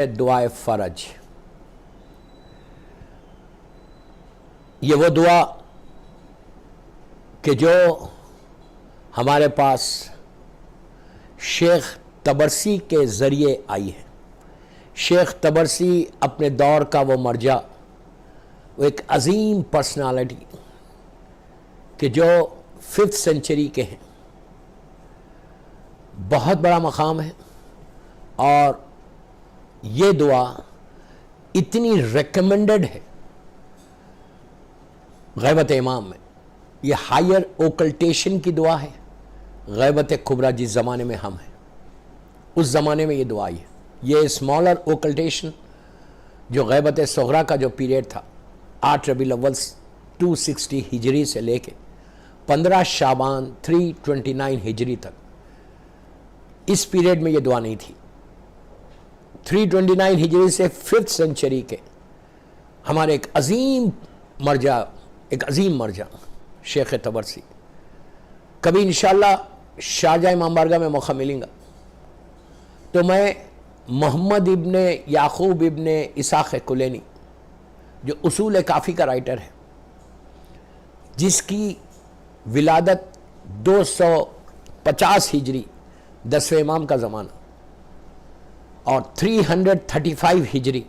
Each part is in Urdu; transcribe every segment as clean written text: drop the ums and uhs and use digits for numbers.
دعائے فرج، یہ وہ دعا کہ جو ہمارے پاس شیخ طبرسی کے ذریعے آئی ہے۔ شیخ طبرسی اپنے دور کا وہ مرجع، وہ ایک عظیم پرسنالٹی کہ جو 5th سینچری کے ہیں، بہت بڑا مقام ہے، اور یہ دعا اتنی ریکمنڈڈ ہے غیبت امام میں۔ یہ ہائر اوکلٹیشن کی دعا ہے، غیبت کبریٰ جس زمانے میں ہم ہیں اس زمانے میں یہ دعا آئی ہے۔ یہ اسمالر اوکلٹیشن جو غیبت صغریٰ کا جو پیریڈ تھا 8 ربیع الاول 260 ہجری سے لے کے 15 شعبان 329 ہجری تک، اس پیریڈ میں یہ دعا نہیں تھی۔ 329 ہجری سے 5th سینچری کے ہمارے ایک عظیم مرجع شیخ طبرسی، کبھی انشاءاللہ شارجہ امام بارگاہ میں موقع ملیں گا تو میں محمد ابن یعقوب ابن اسحاق کلینی جو اصول کافی کا رائٹر ہے، جس کی ولادت 250 ہجری 10ویں امام کا زمانہ اور 335 ہجری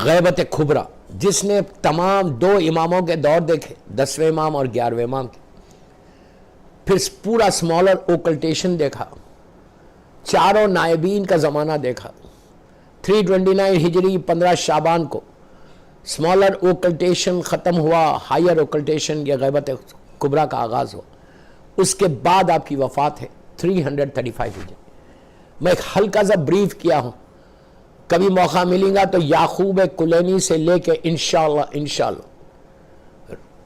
غیبت کبریٰ، جس نے تمام 2 اماموں کے دور دیکھے، 10ویں امام اور 11ویں امام کے، پھر پورا اسمالر اوکلٹیشن دیکھا، چاروں نائبین کا زمانہ دیکھا۔ 329 ہجری 15 شعبان کو اسمالر اوکلٹیشن ختم ہوا، ہائر اوکلٹیشن یا غیبت کبریٰ کا آغاز ہوا، اس کے بعد آپ کی وفات ہے 335 ہجری۔ میں ایک ہلکا سا بریف کیا ہوں، کبھی موقع ملیں گا تو یعقوب کلینی سے لے کے انشاءاللہ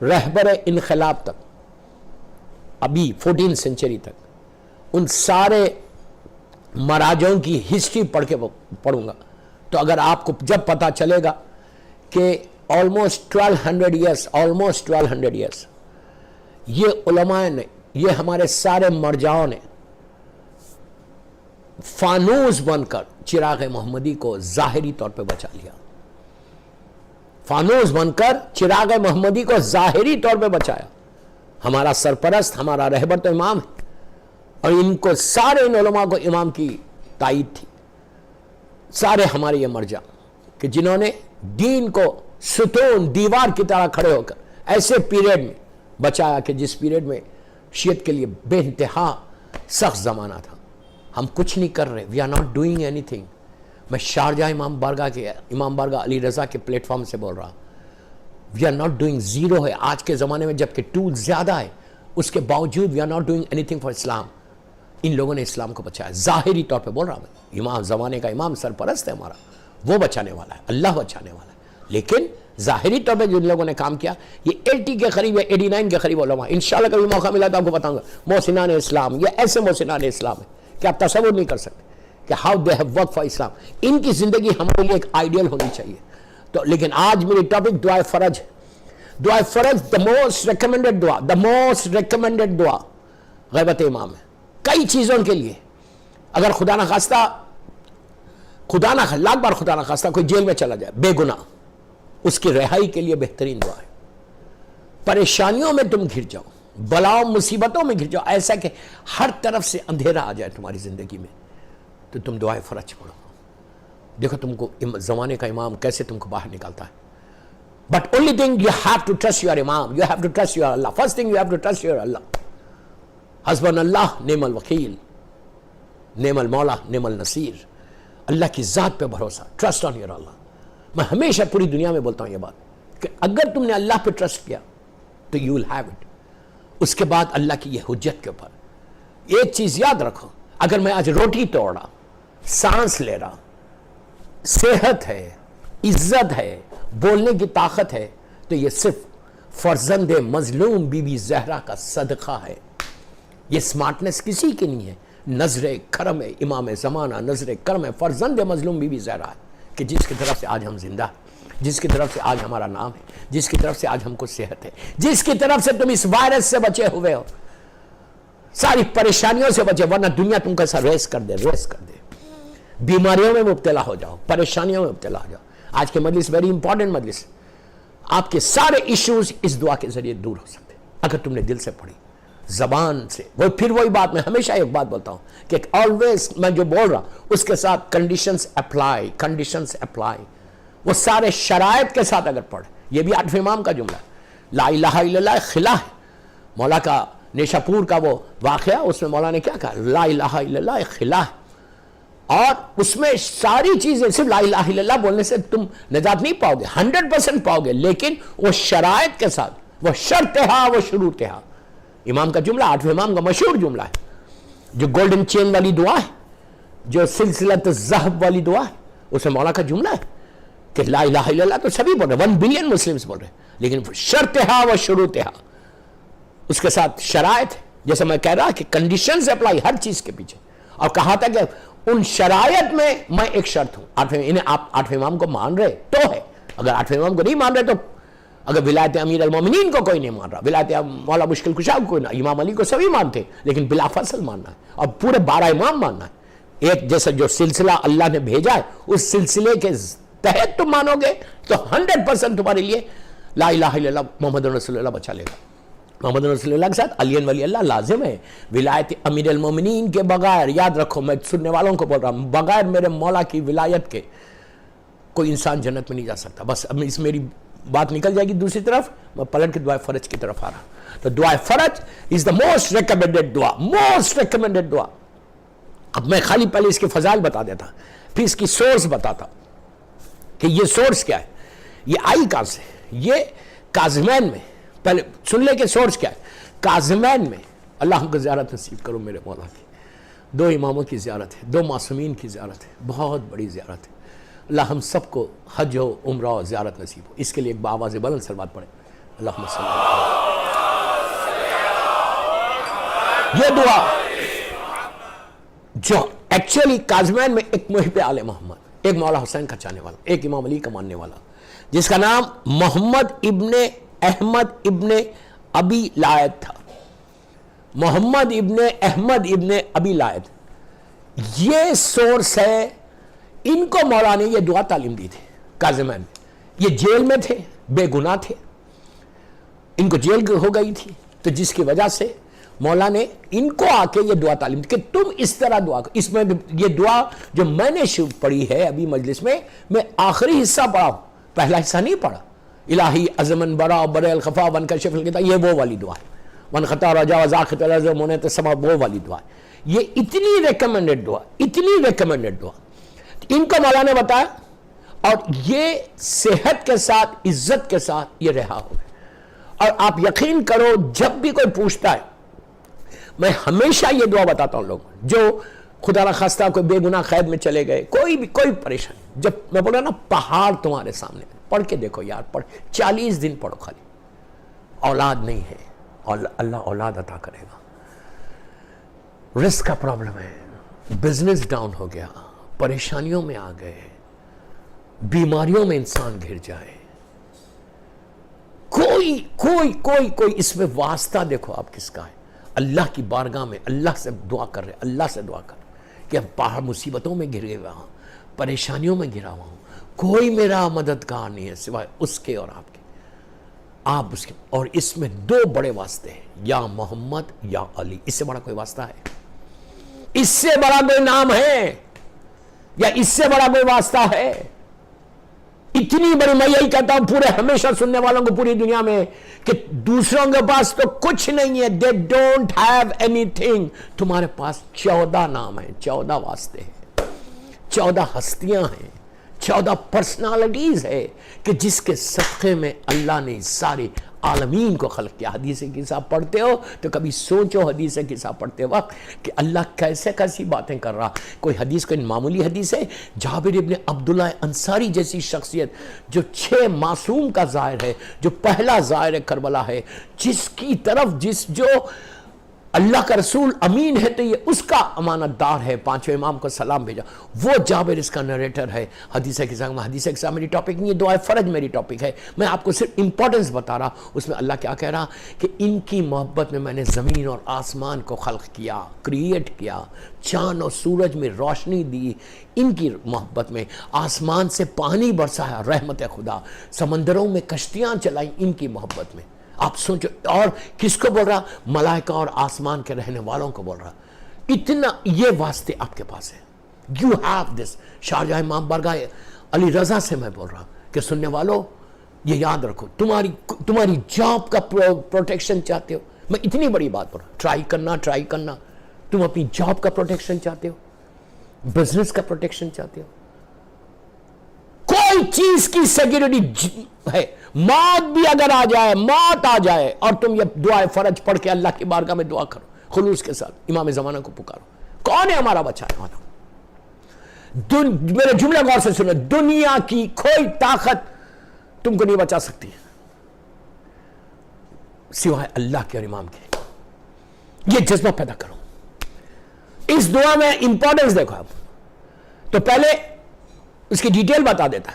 رہبر انقلاب تک، ابھی 14 سینچری تک، ان سارے مراجعوں کی ہسٹری پڑھ کے پڑھوں گا، تو اگر آپ کو جب پتہ چلے گا کہ آلموسٹ 1200 ایئرس یہ علماء نے، یہ ہمارے سارے مرجعوں نے فانوس بن کر چراغ محمدی کو ظاہری طور پہ بچا لیا، فانوس بن کر چراغ محمدی کو ظاہری طور پہ بچایا۔ ہمارا سرپرست، ہمارا رہبر تو امام ہے، اور ان کو سارے ان علماء کو امام کی تائید تھی، سارے ہمارے یہ مرجع کہ جنہوں نے دین کو ستون دیوار کی طرح کھڑے ہو کر ایسے پیریڈ میں بچایا کہ جس پیریڈ میں شیعت کے لیے بے انتہا سخت زمانہ تھا۔ ہم کچھ نہیں کر رہے، we are not doing anything. میں شارجہ امام بارگاہ علی رضا کے پلیٹ فارم سے بول رہا ہوں، we are not doing, zero ہے آج کے زمانے میں، جبکہ ٹول زیادہ ہے، اس کے باوجود we are not doing anything for اسلام۔ ان لوگوں نے اسلام کو بچایا، ظاہری طور پہ بول رہا ہوں میں، امام زمانے کا امام سرپرست ہے ہمارا، وہ بچانے والا ہے، اللہ بچانے والا ہے، لیکن ظاہری طور پہ جن لوگوں نے کام کیا، یہ 80 کے قریب ہے، 89 کے قریب علماء، انشاءاللہ کبھی موقع ملا تو آپ کو بتاؤں گا، محسنان اسلام، یہ ایسے محسنان اسلام ہے کہ آپ تصور نہیں کر سکتے کہ how they have work for اسلام۔ ان کی زندگی ہمارے لیے ایک آئیڈیل ہونی چاہیے۔ تو لیکن آج میری ٹاپک دعائے فرج ہے۔ دعائے فرج دا موسٹ ریکمنڈڈ دعا غیبت امام ہے، کئی چیزوں کے لیے۔ اگر خدا نخواستہ لاکھ بار خدا نخواستہ کوئی جیل میں چلا جائے بے گناہ، اس کی رہائی کے لیے بہترین دعا ہے۔ پریشانیوں میں تم گھر جاؤ، بلاؤں مصیبتوں میں گر جاؤ، ایسا کہ ہر طرف سے اندھیرا آ جائے تمہاری زندگی میں، تو تم دعائے فرج پڑھو۔ دیکھو تم کو زمانے کا امام کیسے تم کو باہر نکالتا ہے۔ But only thing you have to trust your امام، you have to trust your اللہ۔ First thing you have to trust your اللہ۔ حسبنا اللہ نعم الوکیل، نعم المولا نعم النصیر۔ اللہ کی ذات پہ بھروسہ، ٹرسٹ آن یور اللہ۔ میں ہمیشہ پوری دنیا میں بولتا ہوں یہ بات کہ اگر تم نے اللہ پہ ٹرسٹ کیا تو یو ول ہیو اٹ۔ اس کے بعد اللہ کی یہ حجت کے اوپر ایک چیز یاد رکھو، اگر میں آج روٹی توڑ رہا، سانس لے رہا، صحت ہے، عزت ہے، بولنے کی طاقت ہے، تو یہ صرف فرزند مظلوم بی بی زہرا کا صدقہ ہے۔ یہ سمارٹنس کسی کی نہیں ہے، نظر کرم ہے امام زمانہ، نظر کرم ہے فرزند مظلوم بی بی زہرا ہے، کہ جس کی طرف سے آج ہم زندہ ہیں، جس کی طرف سے آج ہمارا نام ہے، جس کی طرف سے آج ہم کو صحت ہے، جس کی طرف سے تم اس وائرس سے بچے ہوئے ہو، ساری پریشانیوں سے بچے، ورنہ دنیا تم کو ایسا ریس کر دے۔ بیماریوں میں مبتلا ہو جاؤ, پریشانیوں میں مبتلا ہو جاؤ. آج کے مجلس ویری امپورٹنٹ مجلس, آپ کے سارے ایشوز اس دعا کے ذریعے دور ہو سکتے ہیں اگر تم نے دل سے پڑھی, زبان سے. پھر وہی بات, میں ہمیشہ ایک بات بولتا ہوں کہ آلویز میں جو بول رہا اس کے ساتھ کنڈیشنز اپلائی, وہ سارے شرائط کے ساتھ اگر پڑھ. یہ بھی 8 امام کا جملہ ہے, لا الہ الا اللہ خلا ہے. مولا کا نیشاپور کا وہ واقعہ, اس میں مولا نے کیا کہا, لا الہ الا اللہ خلا ہے, اور اس میں ساری چیزیں, صرف لا الہ الا اللہ بولنے سے تم نجات نہیں پاؤ گے, 100% پاؤ گے, لیکن وہ شرائط کے ساتھ, وہ شرطہا وہ شروطہا. امام کا جملہ, 8 امام کا مشہور جملہ ہے, جو گولڈن چین والی دعا ہے, جو سلسلۃ الذہب والی دعا ہے, اس میں مولا کا جملہ ہے کہ لا الہ الا اللہ تو سبھی بول رہے, 1 بلین مسلمز بول رہے, لیکن شرطہا و شروطہا, اس کے ساتھ شرائط, جیسے میں کہہ رہا کہ کنڈیشنز اپلائی ہر چیز کے پیچھے. اور کہا تھا کہ ان شرائط میں ایک شرط ہوں. انہیں آپ 8 امام کو مان رہے تو ہے, اگر 8 امام کو نہیں مان رہے تو, اگر ولایت امیر المومنین کو کوئی نہیں مان رہا, ولایت مولا مشکل کشا کو کوئی نہ, امام علی کو سبھی مانتے, لیکن بلا فصل ماننا ہے, اور پورے 12 امام ماننا ہے. ایک جیسا جو سلسلہ اللہ نے بھیجا ہے, اس سلسلے کے تحت تم مانو گے تو 100% تمہارے لیے لا الہ الا اللہ محمد رسول اللہ بچا لے گا. محمد رسول اللہ کے ساتھ علی ولی اللہ لازم ہے. ولایت امیر المومنین کے بغیر, یاد رکھو, میں سننے والوں کو بول رہا ہوں, بغیر میرے مولا کی ولایت کے کوئی انسان جنت میں نہیں جا سکتا. بس اب اس میری بات نکل جائے گی دوسری طرف, میں پلٹ کے دعائے فرج کی طرف آ رہا. تو دعائے fridge is the most recommended دعا, موسٹ ریکمینڈڈ دعا. اب میں خالی پہلے اس کے فضائل بتا دیتا, پھر اس کی سورس بتاتا کہ یہ سورس کیا ہے, یہ آئی کہاں سے. یہ کاظمین میں, پہلے سن لے کہ سورس کیا ہے. کاظمین میں, اللہ ہم کو زیارت نصیب کرو میرے مولا کی. 2 اماموں کی زیارت ہے, 2 معصومین کی زیارت ہے, بہت بڑی زیارت ہے. اللہ ہم سب کو حج و عمرہ و زیارت نصیب ہو. اس کے لیے ایک باواز بلند سلوات پڑھیں, اللہم صلی اللہ. یہ دعا جو ایکچولی کاظمین میں ایک محب آل محمد, ایک مولا حسین کا چاہنے والا, ایک امام علی کا ماننے والا, جس کا نام محمد ابن احمد ابن ابی لائد تھا. محمد ابن احمد ابن ابی لائد, یہ سورس ہے. ان کو مولا نے یہ دعا تعلیم دی تھی کاظمین میں. یہ جیل میں تھے, بے گناہ تھے, ان کو جیل ہو گئی تھی, تو جس کی وجہ سے مولا نے ان کو آ کے یہ دعا تعلیم دی کہ تم اس طرح دعا کرو. اس میں یہ دعا جو میں نے پڑھی ہے ابھی مجلس میں آخری حصہ پڑھا ہوں, پہلا حصہ نہیں پڑھا. الہی عظمن برا برے الخفا ون کا شفل کہتا, یہ وہ والی دعا ہے. ون خطا رجا وزاخت العظم منت سما, وہ والی دعا ہے. یہ اتنی ریکمینڈڈ دعا, اتنی ریکمینڈڈ دعا ان کو مولا نے بتایا, اور یہ صحت کے ساتھ, عزت کے ساتھ یہ رہا ہو گئے. اور آپ یقین کرو, جب بھی کوئی پوچھتا ہے, میں ہمیشہ یہ دعا بتاتا ہوں لوگوں, جو خدا نہ خواستہ کوئی بے گناہ قید میں چلے گئے, کوئی پریشانی, جب میں بول رہا نا پہاڑ تمہارے سامنے, پڑھ کے دیکھو یار, پڑھ 40 دن پڑھو خالی. اولاد نہیں ہے, اللہ اولاد عطا کرے گا. رزق کا پرابلم ہے, بزنس ڈاؤن ہو گیا, پریشانیوں میں آ گئے, بیماریوں میں انسان گھر جائے, کوئی اس میں واسطہ دیکھو آپ کس کا ہے. اللہ کی بارگاہ میں اللہ سے دعا کر رہے, اللہ سے دعا کر رہے کہ اب باہر مصیبتوں میں گھرے ہوا ہوں, پریشانیوں میں گھرا ہوا ہوں, کوئی میرا مددگار نہیں ہے سوائے اس کے اور آپ کے. آپ اس کے, اور اس میں 2 بڑے واسطے ہیں, یا محمد یا علی. اس سے بڑا کوئی واسطہ ہے, اس سے بڑا کوئی نام ہے, یا اس سے بڑا کوئی واسطہ ہے؟ اتنی بڑی, میں یہی کہتا ہوں پورے ہمیشہ سننے والوں کو پوری دنیا میں, کہ دوسروں کے پاس تو کچھ نہیں ہے, they don't have anything. تمہارے پاس 14 نام ہیں, 14 واسطے ہیں, 14 ہستیاں ہیں, 14 پرسنالٹیز ہے, کہ جس کے صدقے میں اللہ نے سارے عالمین کو خلق کیا. حدیث قصہ پڑھتے ہو تو کبھی سوچو حدیث قصہ پڑھتے وقت کہ اللہ کیسی باتیں کر رہا. کوئی حدیث, کوئی معمولی حدیث ہے. جابر ابن عبداللہ انصاری جیسی شخصیت جو 6 معصوم کا ظاہر ہے, جو پہلا ظاہر کربلا ہے, جس کی طرف جو اللہ کا رسول امین ہے تو یہ اس کا امانت دار ہے. پانچویں امام کو سلام بھیجا. وہ جابر اس کا نریٹر ہے. حدیث کے ساتھ میری ٹاپک نہیں ہے, دعائے فرج میری ٹاپک ہے. میں آپ کو صرف امپورٹنس بتا رہا. اس میں اللہ کیا کہہ رہا کہ ان کی محبت میں نے زمین اور آسمان کو خلق کیا, کریٹ کیا, چاند اور سورج میں روشنی دی ان کی محبت میں, آسمان سے پانی برسایا رحمت خدا, سمندروں میں کشتیاں چلائی ان کی محبت میں. آپ سوچو, اور کس کو بول رہا؟ ملائکہ اور آسمان کے رہنے والوں کو بول رہا. اتنا یہ واسطے آپ کے پاس ہے. You have this. شارجہ امام بارگاہ علی رضا سے میں بول رہا کہ سننے والوں یہ یاد رکھو, تمہاری جاب کا پروٹیکشن چاہتے ہو. میں اتنی بڑی بات بول رہا, ٹرائی کرنا. تم اپنی جاب کا پروٹیکشن چاہتے ہو, بزنس کا پروٹیکشن چاہتے ہو, کوئی چیز کی سیکیورٹی ہے. موت بھی اگر موت آ جائے اور تم یہ دعائے فرج پڑھ کے اللہ کی بارگاہ میں دعا کرو خلوص کے ساتھ, امام زمانہ کو پکارو, کون ہے ہمارا بچانے والا؟ میرے جملے غور سے سنو, دنیا کی کوئی طاقت تم کو نہیں بچا سکتی سوائے اللہ کے اور امام کے. یہ جذبہ پیدا کرو. اس دعا میں امپورٹنس دیکھو آپ. تو پہلے اس کی ڈیٹیل بتا دیتا.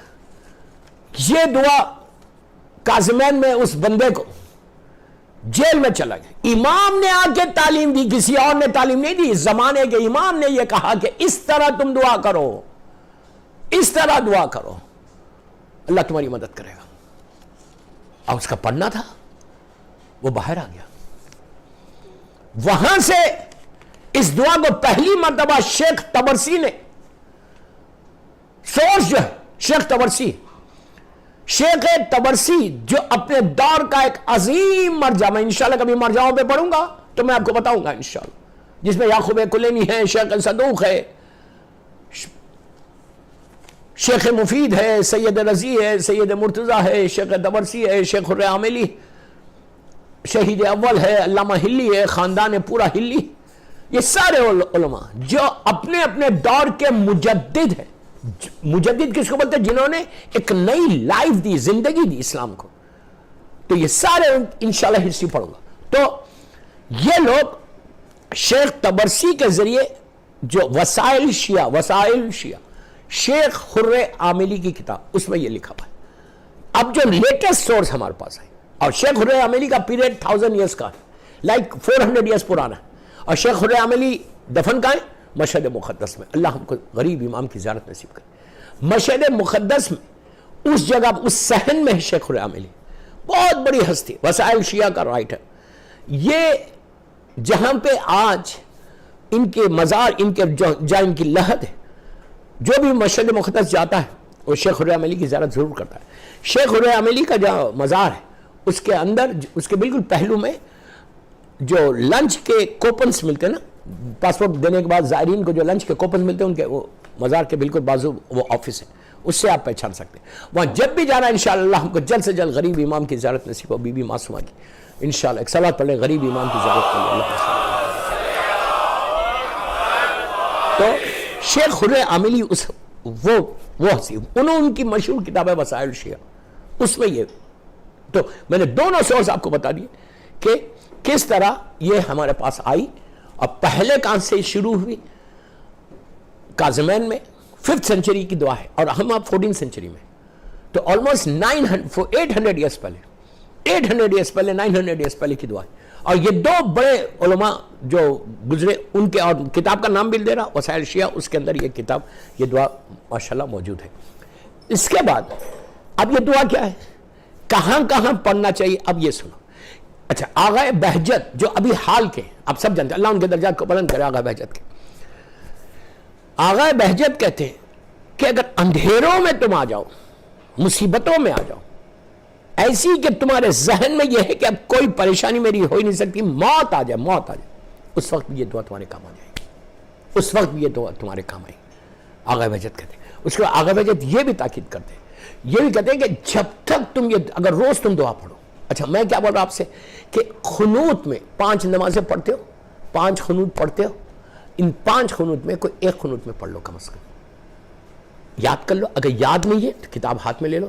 یہ دعا کاظمین میں اس بندے کو جیل میں چلا گیا, امام نے آ کے تعلیم دی, کسی اور نے تعلیم نہیں دی. اس زمانے کے امام نے یہ کہا کہ اس طرح تم دعا کرو, اس طرح دعا کرو, اللہ تمہاری مدد کرے گا. اور اس کا پڑھنا تھا, وہ باہر آ گیا. وہاں سے اس دعا کو پہلی مرتبہ شیخ تبرسی نے, سورس جو ہے شیخ تبرسی, شیخ تبرسی جو اپنے دور کا ایک عظیم مرجع, میں انشاءاللہ کبھی مرجعوں پہ پڑھوں گا تو میں آپ کو بتاؤں گا انشاءاللہ, جس میں یعقوب کلینی ہے, شیخ صدوق ہے, شیخ مفید ہے, سید رضی ہے, سید مرتضی ہے, شیخ تبرسی ہے, شیخ خرِ عاملی, شہید اول ہے, علامہ ہلی ہے, خاندان پورا ہلی. یہ سارے علماء جو اپنے اپنے دور کے مجدد ہیں. مجدد کس کو بولتے ہیں؟ جنہوں نے ایک نئی لائف دی, زندگی دی اسلام کو. تو یہ سارے انشاءاللہ ہسٹری پڑھوں گا. تو یہ لوگ شیخ تبرسی کے ذریعے جو وسائل شیعہ شیخ خرِ عاملی کی کتاب, اس میں یہ لکھا ہوا ہے. اب جو لیٹسٹ سورس ہمارے پاس ہے, اور شیخ خرِ عاملی کا پیریڈ 1000 ایئرس کا ہے, لائک 400 ایئرس پرانا ہے. اور شیخ خرِ عاملی دفن کہاں ہے؟ مشہد مقدس میں. اللہ ہم کو غریب امام کی زیارت نصیب کرے. مشہد مقدس میں اس جگہ, اس صحن میں ہے شیخ خرِ عاملی, بہت بڑی ہستی, وسائل شیعہ کا رائٹر. یہ جہاں پہ آج ان کے مزار, ان کے جہاں ان کی لحد ہے, جو بھی مشہد مقدس جاتا ہے وہ شیخ خرِ عاملی کی زیارت ضرور کرتا ہے. شیخ خرِ عاملی کا جو مزار ہے اس کے اندر, اس کے بالکل پہلو میں جو لنچ کے کوپنز ملتے ہیں نا, پاسپورٹ دینے کے بعد زائرین کو جو لنچ کے کوپنز ملتے ہیں, ان کے وہ مزار کے بالکل بازو وہ آفس ہے, اس سے آپ پہچان سکتے ہیں. وہاں جب بھی جانا انشاءاللہ ہم کو جلد سے جلد غریب امام کی زیارت نصیب ہو, بی بی معصومہ کی انشاءاللہ. ایک صلوات پڑھ لیں غریب امام کی زیارت کے لیے. اللہ تو شیخ خرِ عاملی وہ ہستی, ان کی مشہور کتاب ہے وسائل شیعہ, اس میں یہ. تو میں نے دونوں سورس آپ کو بتا دیے کہ کس طرح یہ ہمارے پاس آئی. اور پہلے کہاں سے شروع ہوئی؟ کاظمین میں 5th سینچری کی دعا ہے, اور ہم اب 14th سینچری میں. تو آلموسٹ 800 ایئرس پہلے, 800 ایئرس پہلے, 900 ایئرس پہلے کی دعا ہے. اور یہ دو بڑے علماء جو گزرے ان کے, اور کتاب کا نام بھی دے رہا وسائل شیعہ, اس کے اندر یہ کتاب, یہ دعا ماشاءاللہ موجود ہے. اس کے بعد اب یہ دعا کیا ہے, کہاں کہاں پڑھنا چاہیے, اب یہ سنو. اچھا, آغا بہجت جو ابھی حال کے, آپ سب جانتے ہیں, اللہ ان کے درجات کو بلند کرے. آغا بہجت کے, آغا بہجت کہتے ہیں کہ اگر اندھیروں میں تم آ جاؤ, مصیبتوں میں آ جاؤ, ایسی کہ تمہارے ذہن میں یہ ہے کہ اب کوئی پریشانی میری ہو ہی نہیں سکتی, موت آ جائے, اس وقت یہ دعا تمہارے کام آ جائے گی. اس وقت یہ دعا تمہارے کام آئے گی. آغا بہجت کہتے ہیں. اس کے بعد آغا بہجت یہ بھی تاکید کرتے ہیں, یہ بھی کہتے ہیں کہ جب تک تم یہ, اگر روز تم دعا پڑھو. اچھا, میں کیا بول رہا ہوں آپ سے کہ خنوت میں 5 نمازیں پڑھتے ہو, 5 خنوت پڑھتے ہو, ان 5 خنوت میں کوئی ایک خنوت میں پڑھ لو کم از کم, یاد کر لو. اگر یاد نہیں ہے تو کتاب ہاتھ میں لے لو,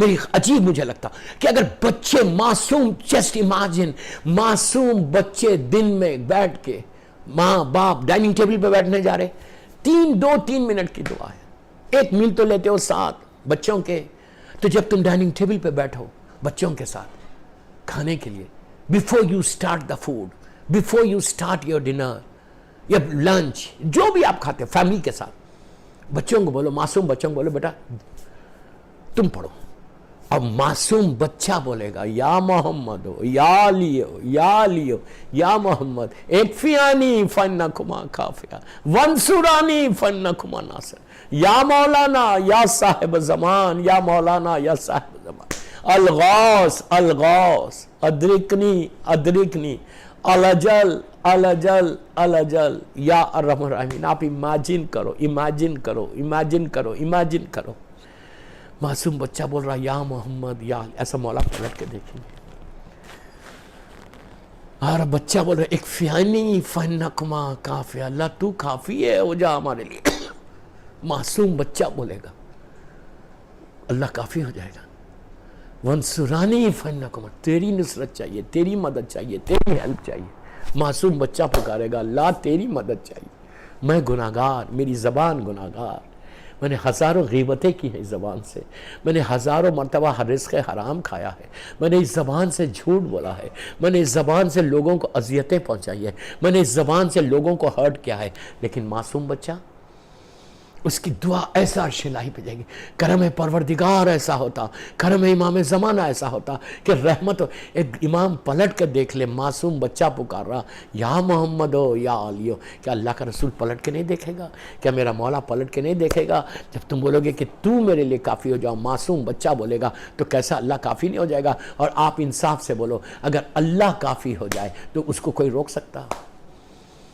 میری عجیب مجھے لگتا کہ اگر بچے معصوم، جسٹ امیجن، معصوم بچے دن میں بیٹھ کے ماں باپ ڈائننگ ٹیبل پہ بیٹھنے جا رہے، 3 منٹ کی دعا ہے، 1 میل تو لیتے ہو ساتھ بچوں کے، تو جب تم ڈائننگ ٹیبل پہ بیٹھو بچوں کے ساتھ کھانے کے لیے، before you start the food, before you start your dinner یا لنچ، جو بھی آپ کھاتے فیملی کے ساتھ، بچوں کو بولو، معصوم بچوں کو بولو بیٹا تم پڑھو، اور معصوم بچہ بولے گا یا محمد یا لیو یا لیو یا محمد اکفیانی فنکما کافیا ونصرانی فنکما ناصر، یا مولانا یا صاحب زمان، یا مولانا یا صاحب زمان، الغوث الغوث ادرکنی ادرکنی الجل الجل الجل یا ارحم الراحمین۔ آپ امیجن کرو، امیجن کرو، امیجن کرو، امیجن کرو، معصوم بچہ بول رہا یا محمد یا، ایسا مولا پلٹ کے دیکھیں گے، اور بچہ بول رہا اکفیانی فنکما کافی، اللہ تو کافی ہے، ہو جا ہمارے لیے۔ معصوم بچہ بولے گا اللہ کافی ہو جائے گا، ونصرانی فنکما، تیری نصرت چاہیے، تیری مدد چاہیے، تیری ہیلپ چاہیے۔ معصوم بچہ پکارے گا اللہ تیری مدد چاہیے، میں گناہگار، میری زبان گناہگار، میں نے ہزاروں غیبتیں کی ہیں اس زبان سے، میں نے ہزاروں مرتبہ رزق حرام کھایا ہے، میں نے اس زبان سے جھوٹ بولا ہے، میں نے اس زبان سے لوگوں کو اذیتیں پہنچائی ہے، میں نے اس زبان سے لوگوں کو ہرٹ کیا ہے۔ لیکن معصوم بچہ، اس کی دعا ایسا عرش الہی پہ جائے گی، کرم پروردگار ایسا ہوتا، کرم امام زمانہ ایسا ہوتا کہ رحمت ہو۔ ایک امام پلٹ کے دیکھ لے، معصوم بچہ پکار رہا یا محمد ہو یا علی ہو، کیا اللہ کا رسول پلٹ کے نہیں دیکھے گا؟ کیا میرا مولا پلٹ کے نہیں دیکھے گا؟ جب تم بولو گے کہ تو میرے لیے کافی ہو جاؤ، معصوم بچہ بولے گا، تو کیسا اللہ کافی نہیں ہو جائے گا؟ اور آپ انصاف سے بولو، اگر اللہ کافی ہو جائے تو اس کو کوئی روک سکتا؟